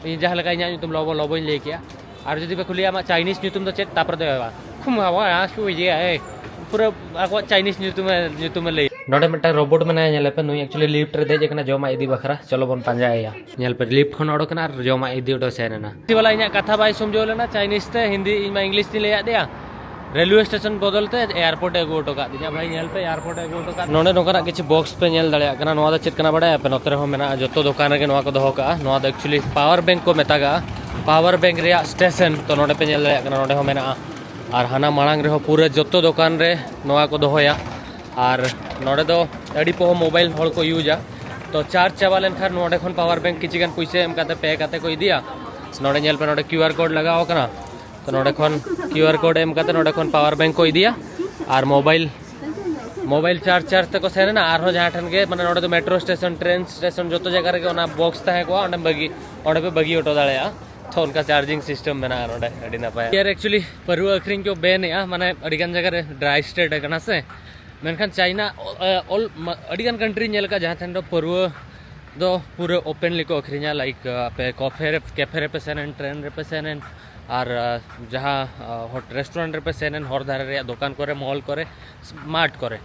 जहाँ लगा तुम लोबो लोबो ले किया और जुदी पे खुली आमा चाइनीज ᱧᱩᱛᱩᱢ ᱫᱚ ᱪᱮᱫ ᱛᱟᱯᱚᱨ ᱫᱚ खुमा शू ये पूरा आको चाइनीज ᱧᱩᱛᱩᱢ ले नोडे मिट्टा रोबोट में नेल पे नुई एक्चुअली लिफ्ट रे देज कना जमा इदी बखरा चलो बन पांजाया नेल पे लिफ्ट खन ओडकना और जमा इदी ओडो सेनना ती वाला इना कथा बाय समझो लेना चाइनीज ते हिंदी इन इंग्लिश ती ले दिया रेलवे स्टेशन बदलते एयरपोर्ट एगो ओटो का दिया भाई नेल पे एयरपोर्ट एगो ओटो का नोडे नोकरा किछि बॉक्स पे नेल दड़िया कना नोवा द चेत कना बडा पे नोतरे हो मेना जतो दुकान रे नोवा को दोहो का नोवा द एक्चुअली पावर बैंक को मेतागा पावर बैंक रे स्टेशन तो नोडे पे नेल दड़िया कना नोडे हो मेना और हाना मांग रे हो पूरे जतो दुकान रे नोवा को दोहोया और नोडे दो अड़ी पो मोबाइल हॉल को यूजा तो चार्ज चाबा लेनखान नोडे खन पावर बैंक किछि गन पैसे एम काते पे काते को दिया नोडे नेल पे नोडे क्यूआर कोड लगाओ कना तो नोडे खन क्यूआर कोड एम काते नोडे खन पावर बैंक को दिया और मोबाइल चार्ज तक को सेना और जहाँ ठन के माने नोडे तो मेट्रो स्टेशन ट्रेन स्टेशन जो जगह रे ओना बॉक्स ताहे को ओंडे पे बगी ऑटो दाड़या तो उनका चार्जिंग सिस्टम मेना नोडे अड़ी नपाय यार एक्चुअली परुआ अखरिंग को बेन या माने अड़ीगन जगह रे ड्राई स्टेट कना से मेनखान चाइना ऑल अड़ीगन कंट्री नेल का जहाँ ठन दो परुआ दो पूरे ओपनली को अखरिंगा लाइक पे कैफे रे पे सेनन ट्रेन रे पे सेनन और जहाँ रेस्टोरेंट रे पे सेनन हर धारे रे दुकान करे मॉल करे स्मार्ट करे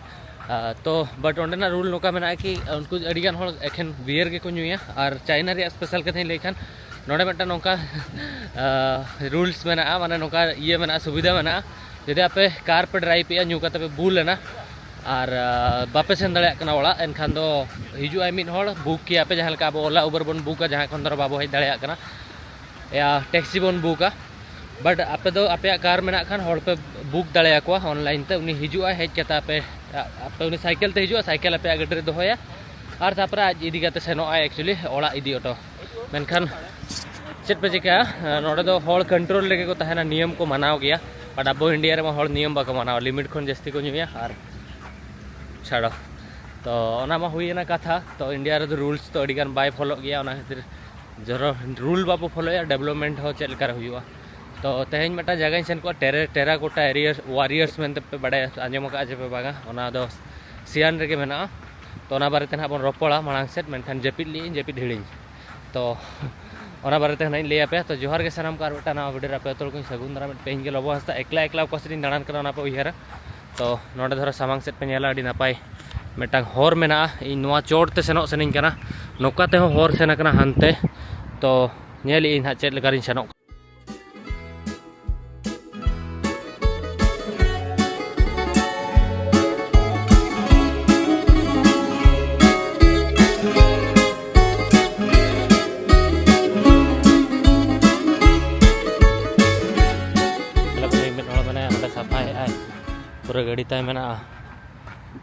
तो बट ओंडेना रूल नोका मेना कि उनको अड़ीगन हर एखन बियर के को नुया और चाइना रे स्पेशल कथे लेखान नोडे मेटा नोका रूल्स मेना माने नोका ये मेना सुविधा मेना यदि आपे कार पे ड्राइव पे न्यू कते पे बुल लेना और बापे सेन दड़िया कना ओड़ा एनखान दो हिजु आई मिन हर बुक किया पे जहाँ लका अब ओला उबर बन बुका जहाँ खन दर बाबो हज दड़िया कना या टैक्सी बन बुका बट आपे दो आपे कार मेना खान हर पे बुक दड़िया को ऑनलाइन ते उनी हिजु हज कता आपे उनी साइकिल ते हिजु साइकिल आपे गड्डी रे दोहोया और तापर आज इदी कते सेनो आय एक्चुअली ओड़ा इदी ऑटो मेनखान चेत पे चिका नोडे दो हर कंट्रोल लेके को तहना नियम को मानाव गया बट अब इंडिया रे हर नियम बाको मानाव लिमिट खन जस्ती को नुया और छाड़ो तो ओना मा हुईना कथा तो इंडिया रे रूल्स तो अड़ीगान बाय फॉलो गया ओना खातिर जरो रूल बाबो फॉलोया डेवलपमेंट हो चेल कर हुआ तो तेहेन मेटा जगह सेन को टेराकोटा एरिया वारियर्स मेनते पे बड़े आंजम का जे पे बागा ओना दो सियान रे के मेना तो ओना बारे तेना बन रोपड़ा मांग सेट मेनखान जेपिड हिड़िंग तो ओना बारे तेना ले पे तो जोहार के सनम कार बेटा ना वीडियो पे तो को सगुन दरा पेन के लबो हस्ता एकला को सिन दानान करना पे उयहर तो नोडे धर सामांग सेट पे नेला अड़ी नापाय मेटांग हर मेना इन नोआ चोट ते सेनो सेनिंग कना नोका ते हर सेना कना हनते तो नेल इन हा चेत लकारिन सेनो पूरा गाड़ी ताय मेना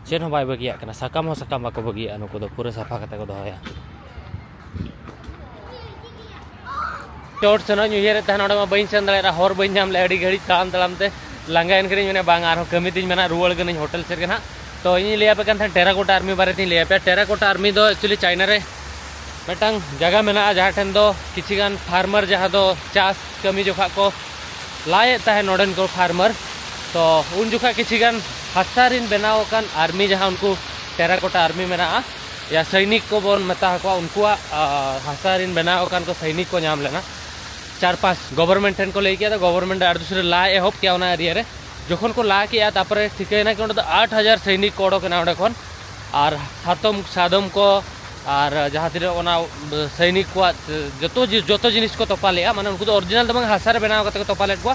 चेन हो बाय बगिया कना साकाम बाको बगिया नुको दो पूरा साफा कते को दोया चोट सेनो न्यूयर तहन ओडे मा बइन सेन दळेरा हर बइन जाम ले अड़ी घड़ी ताम तलामते लांगा एन करिन मेना बांग आरो कमी तिन मेना रुवल गनिन होटल सेर गना तो इन लिया पे कन टेराकोटा आर्मी बारे तिन लिया पे टेराकोटा आर्मी दो एक्चुअली चाइना रे मेटांग जगह मेना जहाँ ठन दो किछिगान फार्मर जहाँ दो चास कमी जोखा को लाए ताहे नोडन को फार्मर तो उन जुखा किछिगान हसारिन बनाव कान आर्मी जहाँ उनको टेराकोटा आर्मी मेना या सैनिक को बोन मता को उनको हसारिन बनाव कान को सैनिक को नाम लेना 4-5 गवर्नमेंट ठन को ले किया तो गवर्नमेंट आर दूसरे ला एहब किया उना एरिया रे जखन को ला किया तापरे ठिकैना कि तो 8000 सैनिक को ओडो कना ओडे खन और सादम को और जहाँ तीर ओना सैनिक को जतो जिनिस को तोपा लिया माने उनको तो ओरिजिनल दबंग हसारे बनाव कते को तोपा लेट को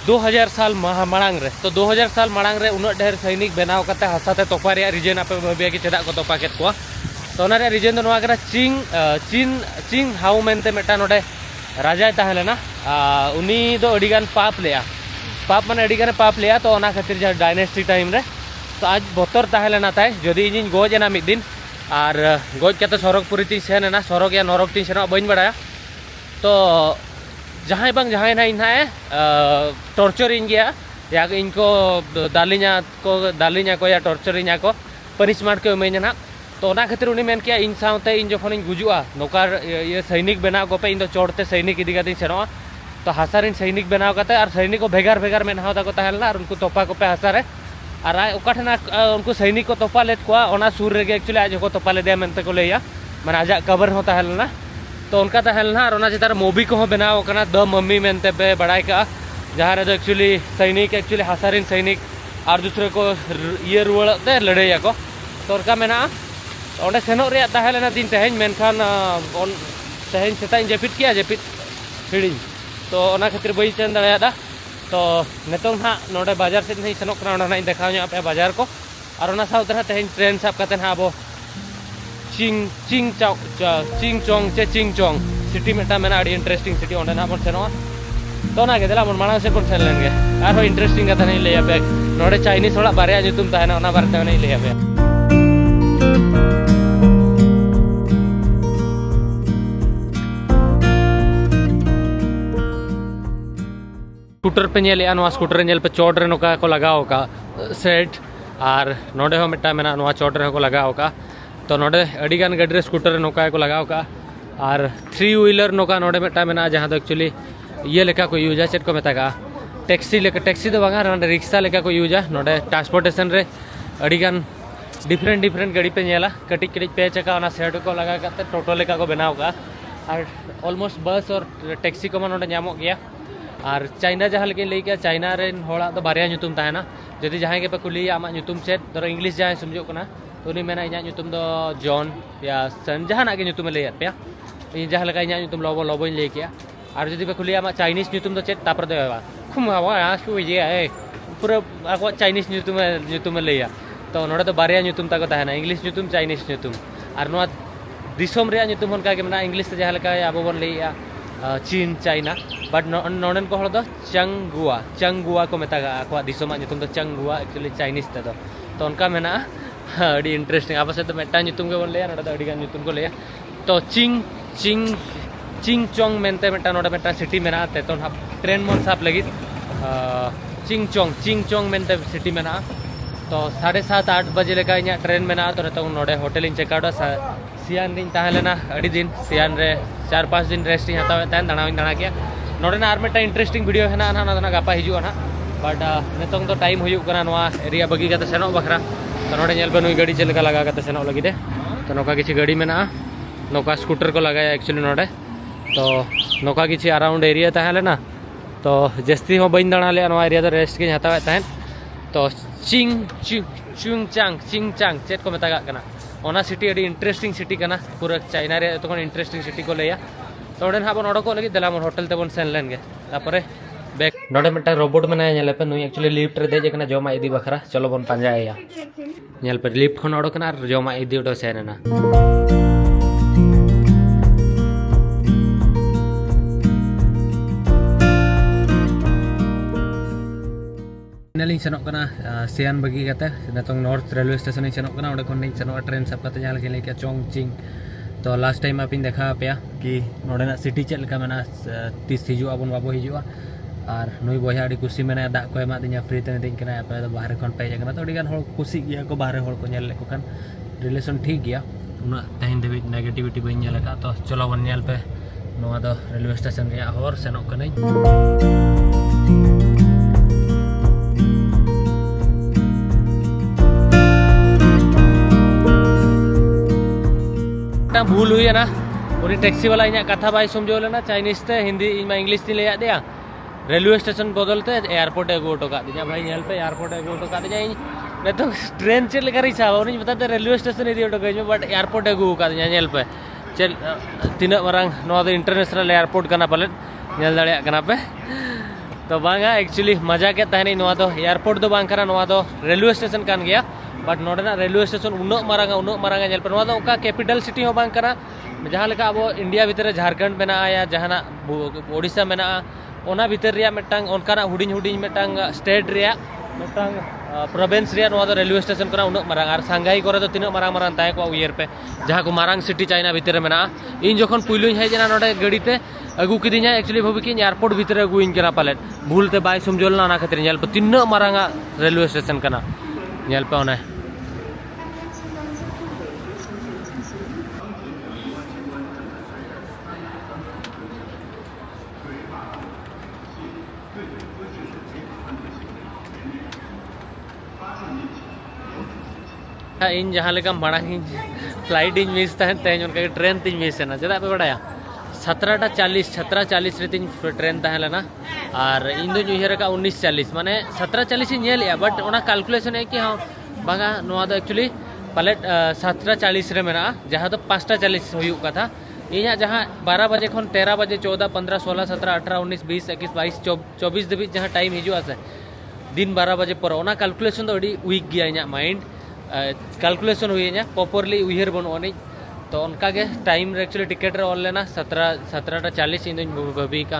2000 साल मांग रे तो 2000 साल मांग रे उन ढेर सैनिक बनाव कते हसाते तोपा रे रीजन आपे भाबिया कि चेदा को तोपा केत को तो ओना रे रीजन दो नोआ करा चिंग हाउ मेनते मेटा नोडे राजा ताहेलेना उनी दो अड़ीगान पाप माने अड़ीगान पाप लिया तो ओना खातिर जा डायनेस्टी टाइम रे तो आज बतर ताहेलेना ताय जदि इᱧ गोजना मिद दिन और गोज कते सरगपुरी ती सेना सरग या नरक ती सेना बइन बड़ाया तो जहाँ ना इन टॉर्चर इन गया या इनको दालिना को या टॉर्चर इन को पनिशमेंट को इमें ना तो ओना खातिर उनी मेन किया इन साथे इन जखन इन गुजुआ नोकार ये सैनिक बनाव को पे इन चोड़ते सैनिक इदी कते सेनो तो हसारिन सैनिक बनाव कते और सैनिक को भेगार मेनहाव दा को ताहेलना और उनको तोपा को पे हसारे और ओकाठना उनको सैनिक को तोपा लेत को ओना सुर रे एक्चुअली आज को तोपा ले दिया मेनते को लेया माने आजा कबर हो ताहेलना तो उनका तहलना और चितार मूवी को बनाव द मम्मी मेनते पे बड़ाई का जहाँ रे एक्चुअली सैनिक एक्चुअली हासारिन सैनिक और दूसरे को ये रुआते लड़ाई को तो उनका मेना ओंडे सेनो रे तहलना दिन तेहन मेनखान तेहन सेता जपित किया जपित हिड़ी तो ओना खातिर बई सेन दाड़ा तो नितों ना नोडे बाजार से नहीं सेनोक ना ओना देखा पे बाजार को और ओना साउते तेहन ट्रेन साब करते ना अब चिंगचोंग चिंगचोंग सिटी मेटा मेना इंटरेस्टिंग सिटी ओंडे ना बन सेनो तो ना गेदला मन माना से बन सेन लेंगे और इंटरेस्टिंग कथा नहीं ले पे नोडे चाइनीज थोड़ा बारे जुतुम तहना ओना बारे नहीं ले पे स्कूटर पे नेले स्कूटर नेल पे चोट रे नोका को लगाओ का सेट और नोडे हो मिट्टा मेना नोआ चोट रे को लगाओ का तो नोडे अड़ीगान गाड़ी रे स्कूटर नोका को लगाओ का और 3 व्हीलर नोका नोडे मिट्टा मेना जहाँ तो एक्चुअली ये लेका को यूजा चेट को मेता टैक्सी लेका टैक्सी तो बांगा नोडे रिक्शा लेका को यूजा नोडे ट्रांसपोर्टेशन रे अड़ीगान डिफरेंट गाड़ी पे नेला कटिक कटिक पे चका ओना सेट को लगा करते टोटो लेका को बनाओ का और ऑलमोस्ट बस और टैक्सी को नोडे नामो गया और चाइना जहाँ लेकिन लई गया चाइना रेन होड़ा तो बारिया ᱧᱩᱛᱩᱢ तहना जदि जहाँ के पे कुली आमा ᱧᱩᱛᱩᱢ चेत दर इंग्लिश जहाँ समझो कना तो उनी मेना इना ᱧᱩᱛᱩᱢ दो जॉन या सन जहाँ ना के ᱧᱩᱛᱩᱢ ले पे इन जहाँ लगा इना ᱧᱩᱛᱩम लोबो लोबो ले गया और जदि पे कुली आमा चाइनीज ᱧᱩᱛᱩᱢ दो चेत तापर दो खुम हवा आशु ये है पूरा आको चाइनीज ᱧᱩᱛᱩᱢ ले तो नोडे तो बारिया ᱧᱩᱛᱩᱢ ताको तहना इंग्लिश ᱧᱩᱛᱩम चाइनीज ᱧᱩᱛᱩम और नोआ दिसोम रे ᱧᱩᱛᱩम होनका के मेना इंग्लिश से जहाँ लगा आबो बन ले चीन चाइना बट नोडन को हड़ चंगुआ को मेता को दिसोमा ᱧᱩᱛᱩᱢ दो चंगुआ एक्चुअली चाइनीज ते तो उनका मेना अड़ी इंटरेस्टिंग आप से तो मेटा ᱧᱩᱛᱩम के बोल ले नोडे अड़ी गान ᱧᱩᱛᱩम को ले तो चिंगचोंग मेनते मेटा नोडे मेटा सिटी मेना ते तो ट्रेन मन साप लगी चिंगचोंग मेनते सिटी मेना तो 7:30-8 बजे लेका इना ट्रेन मेना तो नतो नोडे होटल इन चेकआउट सियान दिन ताहलेना अड़ी दिन सियान रे 4-5 दिन रेस्ट हतावे तहन दाणा के नोडे ना आर इंटरेस्टिंग वीडियो है ना गापा हिजुआ ना बट नितों तो टाइम हुई एरिया बगी का सेनो बखरा तो नोडे नेल पे नुई गाड़ी चलका लगा करते सेनो लगी तो नौका किसी गाड़ी में नौका स्कूटर को लगाया एक्चुअली नोडे तो नौका किसी अराउंड एरिया तहलेना तो जस्ती हो बन दाणा ले एरिया तो रेस्ट के हतावे तहन तो चिंगचांग चेत को मेता ओना सिटी अड़ी इंटरेस्टिंग सिटी कना पूरा चाइना रे तो इंटरेस्टिंग सिटी को लेया तो ओडे हाबन ओडको लगी दला मन होटल ते बन सेन लेन गे तापरे बैक नोडे मिटा रोबोट मना नेले पे नुई एक्चुअली लिफ्ट रे देज कना जमा इदी बखरा चलो बन पांजाया नेल पे लिफ्ट खन ओडकना जमा इदी ओडो सेनना नेलिंग सेनोक कना सियान बगी कते नतों नॉर्थ रेलवे स्टेशन सेनोक कना ओडे कोन सेनोक ट्रेन सब कते जहाँ लेके क्या चोंगचिंग तो लास्ट टाइम आप देखा पे कि नोडेना सिटी चल का मेना तीस हिजुआ बन बाबो हिजुआ और नुई बया अड़ी कुसी मेना दा को एमा दिना फ्री ते दिन कना पे बाहर खन पे जगना तो अड़ी गान होड़ कुसी गया को बाहर होड़ को नेल लेको खान रिलेशन ठीक गया उना तहन देबी नेगेटिविटी बइन नेल का तो चलो वन नेल पे नोआ दो रेलवे स्टेशन रे हर सेनोक कनै भूल हुई है ना उन्हीं टैक्सी वाला इन कथा बै समझो लेना चाइनीज ते हिंदी इंग्लिश थी ले दिया रेलवे स्टेशन बदलते एयरपोर्ट अगू ऑटो का दिया भाई नेल पे एयरपोर्ट अगू ऑटो का दिया मैं तो ट्रेन चल कर रही उन्हीं बताते रेलवे स्टेशन इदी ऑटो गई बट एयरपोर्ट अगू का दिया नेल पे चल तीन मारांग इंटरनेशनल एयरपोर्ट करना पले नेल दाड़े करना पे तो बांगा एक्चुअली मजा के तहनी तो एयरपोर्ट दो बांग करा रेलवे स्टेशन कान गया बट नोडेना रेलवे स्टेशन उन्नत मारांगा नेल पे का कैपिटल सिटी हो बांग करा जहाँ लेका अब इंडिया भीतर झारखंड मेना या जहाँ ओडिशा मेना ओना भीतर रिया मिटांग ओनकाना हुडिंग हुडिंग मिटांग स्टेट रिया मिटांग प्रोविंस रिया तो रेलवे स्टेशन करा उन्नत मारांग और सांघाई करे तो तीन मारांग मारांग ताए को उयर पे जहाँ को मारांग सिटी चाइना भीतर मेना इन जखन पुइलुኝ हेजना नोडे गाड़ीते अगू किदिኛ एक्चुअली भाभी कि एयरपोर्ट भीतर अगुइन करा पाले भूलते बाय समझोलना ना खातिर नेल पे तीन मारांग रेलवे स्टेशन कना नेल पे ओने इन जहाँ लेका मांग फ्लाइट इन मिस तहन तेज उनका ट्रेन तीन मिस है ना चदा पे बड़ाया 17:40 रे तीन ट्रेन तहे लेना और इन दो उहर का 19:40 माने 17:40 इन नेल बट ओना कैलकुलेशन है कि हाँ बागा नोआ दो एक्चुअली पाले 17:40 रे मेना जहाँ तो 5:40 हुई कथा इन जहाँ 12 बजे खन 13 बजे 14 15 16 17 18 19 20 21 22 24 दबी जहाँ टाइम हिजुआ से दिन 12 बजे पर ओना कैलकुलेशन तो अड़ी वीक गया इन माइंड कैलकुलेशन हुई प्रॉपरली उहर बनुआ तो उनका के टाइम एक्चुअली टिकेट रे ऑल लेना 17:40 इन भाभी का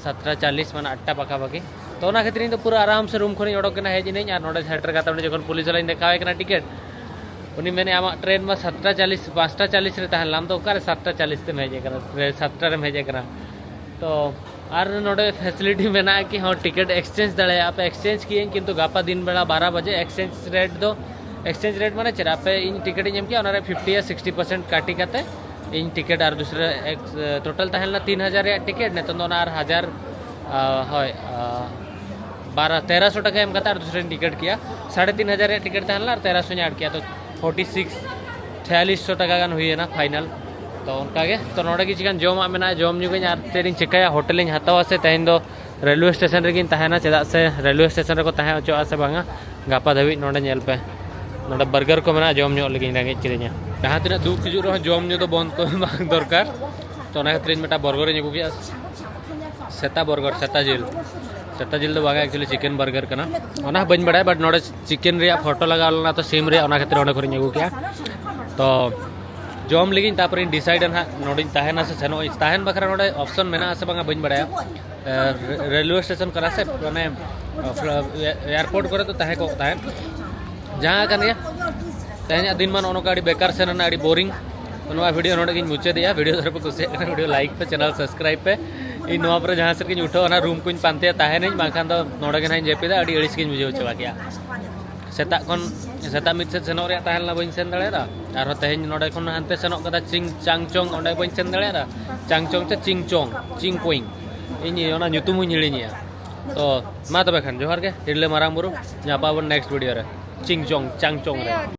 17:40 मान 8टा पाखापाखि तो ना खातिर तो पूरा आराम से रूम खन ओडोकना हेजिनी और नोडे सेटर का जखन पुलिस वाला देखावे कना टिकेट उनी मैंने आमा ट्रेन में 7:40 5:40 रे तहलाम तो ओकारे 7:40 ते हेजे करा 7टा रे हेजे करा तो आर नोडे फैसिलिटी मेना कि हाँ टिकेट एक्सचेंज दड़े आप एक्सचेंज किए किंतु गापा दिन बेला 12 बजे एक्सचेंज रेट माने चेरा पे इन टिकेट इन किया 50 या 60% काटी काते इन टिकेट और दूसरे टोटल तहलना 3000 या टिकेट ने तो और 1000 হয় 1300 টাকা এম কাতে আর दूसरे टिकेट किया 3500 या टिकेट तहलना और 1300 ऐड किया तो 46 टाका गान हुई है ना फाइनल तो उनका के तो नोडे की चिकन जमा मेना जम न्यू और तेरी चिकाया होटल हतावा से तेहन दो रेलवे स्टेशन रेगिन तहना चेदा से रेलवे स्टेशन रे को तहे अचोआ से बांगा गापा धाबी नोडे नेल पे नोडे बर्गर को मेना जम न्यू लगी रेंगे चिरिया जहाँ तीन दुख हिजू रहा जम न्यू तो बंद को दरकार तो खातिर मेटा बर्गर अगू किया सेता बर्गर सेता जिल तो बागा एक्चुअली चिकेन बर्गर करना ओना बन बड़ा बट नोडे चिकेन रे फोटो लगा लेना तो सिम रे ओना खातिर ओना करिन अगू किया तो जम लगी तापर डिसाइड ना नोडे तहना से सेनो तहन बखरा नोडे ऑप्शन मेना से बांगा बन बड़ा रेलवे स्टेशन करा से माने एयरपोर्ट करे तो तहे को तहन जहाँ कनिया तहन दिन मान ओनो गाड़ी बेकार से ना बोरिंग तो वीडियो नोडे की मुचे दिया वीडियो धर पे कुछ वीडियो लाइक पे चैनल सब्सक्राइब पे इन नवा पर जहाँ से उठो ना रूम को पानते तहे नहीं बाखान तो नोडे के ना जेपीदा अड़ी अड़िस की बुझे चला गया सेता खन सेता मिद से सेनो रे तहलना बइन सेन दड़ेरा और तेहन नोडे खन हानते सेनो कदा चांगचोंग ओंडे बइन सेन दड़ेरा चांगचोंग से चिंगपोइंग इन ओना ᱧᱩᱛᱩᱢ हिड़िया तो मा तबे खान जोहार के तिरले मारांग बुरु ᱧᱟᱯᱟᱵᱚᱱ नेक्स्ट वीडियो रे चांगचोंग रे